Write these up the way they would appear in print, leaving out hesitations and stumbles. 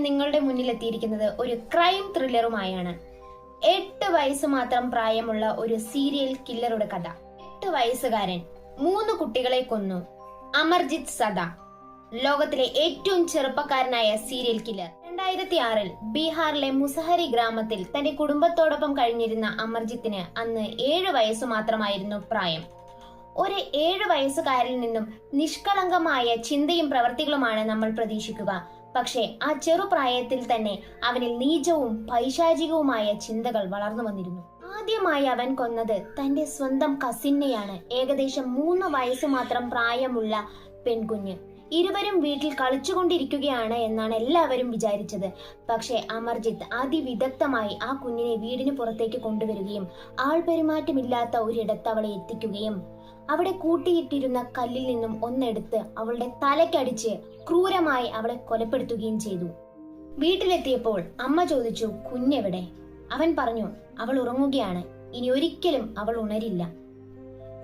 നിങ്ങളുടെ മുന്നിലെത്തിയിരിക്കുന്നത് ഒരു ക്രൈം ത്രില്ലറുമായാണ്. 8 വയസ്സ് മാത്രം പ്രായമുള്ള ഒരു സീരിയൽ കില്ലറുടെ കഥ. 8 വയസ്സുകാരൻ 3 കുട്ടികളെ കൊന്നു. അമർജിത് സദ, ലോകത്തിലെ ഏറ്റവും ചെറുപ്പക്കാരനായ സീരിയൽ കില്ലർ. 2006 ബീഹാറിലെ മുസഹരി ഗ്രാമത്തിൽ തന്റെ കുടുംബത്തോടൊപ്പം കഴിഞ്ഞിരുന്ന അമർജിത്തിന് അന്ന് 7 വയസ്സു മാത്രമായിരുന്നു പ്രായം. ഒരു 7 വയസ്സുകാരിൽ നിന്നും നിഷ്കളങ്കമായ ചിന്തയും പ്രവർത്തികളുമാണ് നമ്മൾ പ്രതീക്ഷിക്കുക. പക്ഷേ ആ ചെറുപ്രായത്തിൽ തന്നെ അവനിൽ നീചവും പൈശാചികവുമായ ചിന്തകൾ വളർന്നു വന്നിരുന്നു. ആദ്യമായി അവൻ കൊന്നത് തന്റെ സ്വന്തം കസിനെയാണ്. ഏകദേശം 3 വയസ്സ് മാത്രം പ്രായമുള്ള പെൺകുഞ്ഞ്. ഇരുവരും വീട്ടിൽ കളിച്ചുകൊണ്ടിരിക്കുകയാണ് എന്നാണ് എല്ലാവരും വിചാരിച്ചത്. പക്ഷേ അമർജിത്ത് അതിവിദഗ്ധമായി ആ കുഞ്ഞിനെ വീടിന് പുറത്തേക്ക് കൊണ്ടുവരികയും ആൾപെരുമാറ്റമില്ലാത്ത ഒരിടത്ത് അവളെ എത്തിക്കുകയും അവിടെ കൂട്ടിയിട്ടിരുന്ന കല്ലിൽ നിന്നും ഒന്നെടുത്ത് അവളുടെ തലക്കടിച്ച് ക്രൂരമായി അവളെ കൊലപ്പെടുത്തുകയും ചെയ്തു. വീട്ടിലെത്തിയപ്പോൾ അമ്മ ചോദിച്ചു, കുഞ്ഞെവിടെ? അവൻ പറഞ്ഞു, അവൾ ഉറങ്ങുകയാണ്, ഇനി ഒരിക്കലും അവൾ ഉണരില്ല.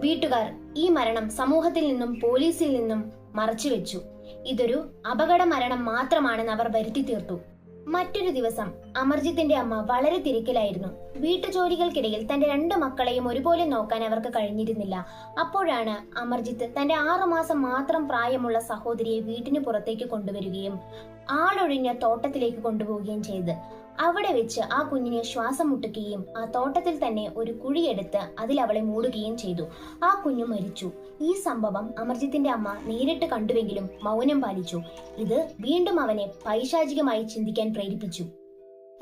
വീട്ടുകാർ ഈ മരണം സമൂഹത്തിൽ നിന്നും പോലീസിൽ നിന്നും മറച്ചുവെച്ചു. ഇതൊരു അപകട മരണം മാത്രമാണെന്ന് അവർ വരുത്തി തീർത്തു. മറ്റൊരു ദിവസം അമർജിത്തിന്റെ അമ്മ വളരെ തിരക്കിലായിരുന്നു. വീട്ടുജോലികൾക്കിടയിൽ തന്റെ 2 മക്കളെയും ഒരുപോലെ നോക്കാൻ അവർക്ക് കഴിഞ്ഞിരുന്നില്ല. അപ്പോഴാണ് അമർജിത്ത് തന്റെ 6 മാസം മാത്രം പ്രായമുള്ള സഹോദരിയെ വീട്ടിന് പുറത്തേക്ക് കൊണ്ടുവരികയും ആളൊഴിഞ്ഞ തോട്ടത്തിലേക്ക് കൊണ്ടുപോവുകയും ചെയ്ത് അവിടെ വെച്ച് ആ കുഞ്ഞിനെ ശ്വാസം മുട്ടുകയും ആ തോട്ടത്തിൽ തന്നെ ഒരു കുഴിയെടുത്ത് അതിൽ അവളെ മൂടുകയും ചെയ്തു. ആ കുഞ്ഞു മരിച്ചു. ഈ സംഭവം അമർജിത്തിന്റെ അമ്മ നേരിട്ട് കണ്ടുവെങ്കിലും മൗനം പാലിച്ചു. ഇത് വീണ്ടും അവനെ പൈശാചികമായി ചിന്തിക്കാൻ പ്രേരിപ്പിച്ചു.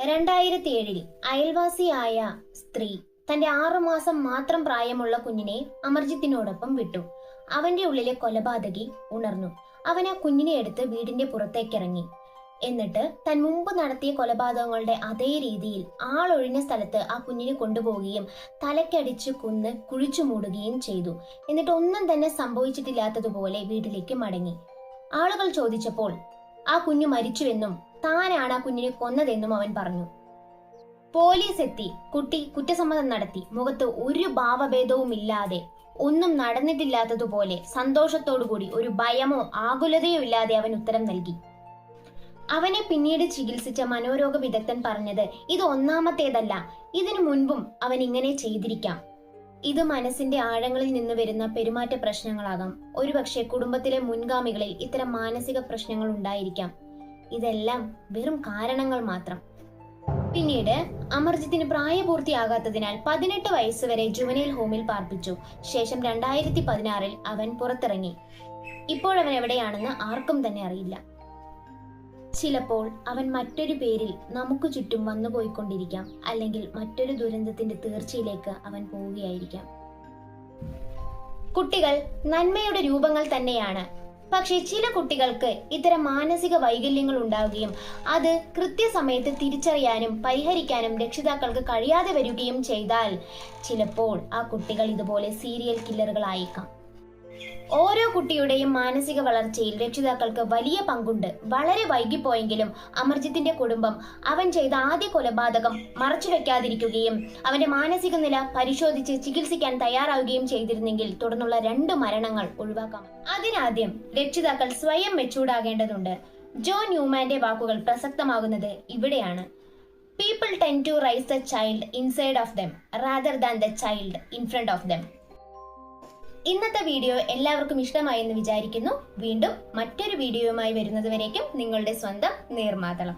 2007 അയൽവാസിയായ സ്ത്രീ തന്റെ 6 മാസം മാത്രം പ്രായമുള്ള കുഞ്ഞിനെ അമർജിത്തിനോടൊപ്പം വിട്ടു. അവന്റെ ഉള്ളിലെ കൊലപാതകി ഉണർന്നു. അവൻ ആ കുഞ്ഞിനെ എടുത്ത് വീടിന്റെ പുറത്തേക്കിറങ്ങി. എന്നിട്ട് താൻ മുമ്പ് നടത്തിയ കൊലപാതകങ്ങളുടെ അതേ രീതിയിൽ ആളൊഴിഞ്ഞ സ്ഥലത്ത് ആ കുഞ്ഞിനെ കൊണ്ടുപോവുകയും തലക്കടിച്ച് കൊന്ന് കുഴിച്ചു മൂടുകയും ചെയ്തു. എന്നിട്ട് ഒന്നും തന്നെ സംഭവിച്ചിട്ടില്ലാത്തതുപോലെ വീട്ടിലേക്ക് മടങ്ങി. ആളുകൾ ചോദിച്ചപ്പോൾ ആ കുഞ്ഞു മരിച്ചുവെന്നും താനാണ് ആ കുഞ്ഞിനെ കൊന്നതെന്നും അവൻ പറഞ്ഞു. പോലീസ് എത്തി. കുട്ടി കുറ്റസമ്മതം നടത്തി. മുഖത്ത് ഒരു ഭാവഭേദവും ഇല്ലാതെ, ഒന്നും നടന്നിട്ടില്ലാത്തതുപോലെ സന്തോഷത്തോടുകൂടി, ഒരു ഭയമോ ആകുലതയോ ഇല്ലാതെ അവൻ ഉത്തരം നൽകി. അവനെ പിന്നീട് ചികിത്സിച്ച മനോരോഗ വിദഗ്ധൻ പറഞ്ഞത്, ഇത് ഒന്നാമത്തേതല്ല, ഇതിനു മുൻപും അവൻ ഇങ്ങനെ ചെയ്തിരിക്കാം. ഇത് മനസ്സിന്റെ ആഴങ്ങളിൽ നിന്ന് വരുന്ന പെരുമാറ്റ പ്രശ്നങ്ങളാകാം. ഒരുപക്ഷെ കുടുംബത്തിലെ മുൻഗാമികളിൽ ഇത്തരം മാനസിക പ്രശ്നങ്ങൾ ഉണ്ടായിരിക്കാം. ഇതെല്ലാം വെറും കാരണങ്ങൾ മാത്രം. പിന്നീട് അമർജിത്തിന് പ്രായപൂർത്തിയാകാത്തതിനാൽ 18 വയസ്സ് വരെ ജുവനൈൽ ഹോമിൽ പാർപ്പിച്ചു. ശേഷം 2016 അവൻ പുറത്തിറങ്ങി. ഇപ്പോഴവൻ എവിടെയാണെന്ന് ആർക്കും തന്നെ അറിയില്ല. ചിലപ്പോൾ അവൻ മറ്റൊരു പേരിൽ നമുക്ക് ചുറ്റും വന്നുപോയിക്കൊണ്ടിരിക്കാം. അല്ലെങ്കിൽ മറ്റൊരു ദുരന്തത്തിന്റെ തീർച്ചയിലേക്ക് അവൻ പോവുകയായിരിക്കാം. കുട്ടികൾ നന്മയുടെ രൂപങ്ങൾ തന്നെയാണ്. പക്ഷേ ചില കുട്ടികൾക്ക് ഇത്തരം മാനസിക വൈകല്യങ്ങൾ ഉണ്ടാവുകയും അത് കൃത്യസമയത്ത് തിരിച്ചറിയാനും പരിഹരിക്കാനും രക്ഷിതാക്കൾക്ക് കഴിയാതെ വരികയും ചെയ്താൽ ചിലപ്പോൾ ആ കുട്ടികൾ ഇതുപോലെ സീരിയൽ കില്ലറുകളായേക്കാം. ഓരോ കുട്ടിയുടെയും മാനസിക വളർച്ചയിൽ രക്ഷിതാക്കൾക്ക് വലിയ പങ്കുണ്ട്. വളരെ വൈകിപ്പോയെങ്കിലും അമർജിത്തിന്റെ കുടുംബം അവൻ ചെയ്ത ആദ്യ കൊലപാതകം മറച്ചുവെക്കാതിരിക്കുകയും അവന്റെ മാനസിക നില പരിശോധിച്ച് ചികിത്സിക്കാൻ തയ്യാറാവുകയും ചെയ്തിരുന്നെങ്കിൽ തുടർന്നുള്ള 2 മരണങ്ങൾ ഒഴിവാക്കാം. അതിനാദ്യം രക്ഷിതാക്കൾ സ്വയം മെച്ചൂർഡാകേണ്ടതുണ്ട്. ജോ ന്യൂമാന്റെ വാക്കുകൾ പ്രസക്തമാകുന്നത് ഇവിടെയാണ്. People tend to raise the child inside of them rather than the child in front of them. ഇന്നത്തെ വീഡിയോ എല്ലാവർക്കും ഇഷ്ടമായി എന്ന് വിചാരിക്കുന്നു. വീണ്ടും മറ്റൊരു വീഡിയോയുമായി വരുന്നതുവരേക്കും നിങ്ങളുടെ സ്വന്തം നീർമാതളം.